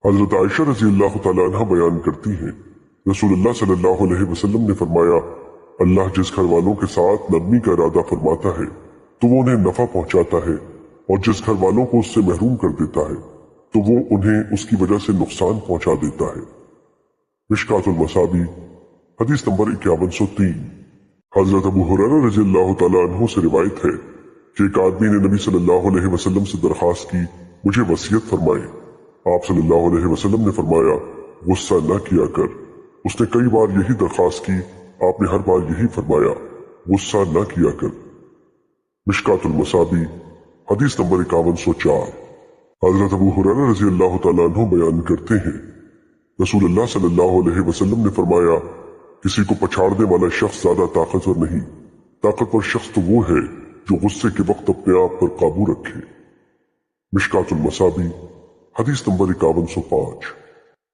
حضرت عائشہ رضی اللہ تعالیٰ عنہ بیان کرتی ہیں، رسول اللہ صلی اللہ علیہ وسلم نے فرمایا، اللہ جس گھر والوں کے ساتھ نرمی کا ارادہ فرماتا ہے تو وہ انہیں نفع پہنچاتا ہے، اور جس گھر والوں کو اس سے محروم کر دیتا ہے تو وہ انہیں اس کی وجہ سے نقصان پہنچا دیتا ہے۔ مشکات المصابیح حدیث نمبر 5103۔ حضرت ابو ہریرہ رضی اللہ تعالیٰ عنہ سے روایت ہے کہ ایک آدمی نے نبی صلی اللہ علیہ وسلم سے درخواست کی، مجھے وصیت فرمائے۔ آپ صلی اللہ علیہ وسلم نے فرمایا، غصہ نہ کیا کر۔ اس نے کئی بار یہی درخواست کی، آپ نے ہر بار یہی فرمایا، غصہ نہ کیا کر۔ مشکات المصابیح حدیث نمبر 5104۔ حضرت ابو ہریرہ رضی اللہ تعالیٰ عنہ بیان کرتے ہیں، رسول اللہ صلی اللہ علیہ وسلم نے فرمایا، کسی کو پچھاڑنے والا شخص زیادہ طاقتور نہیں، طاقتور شخص تو وہ ہے جو غصے کے وقت اپنے آپ پر قابو رکھے۔ مشکات المصابیح حدیث نمبر 5105۔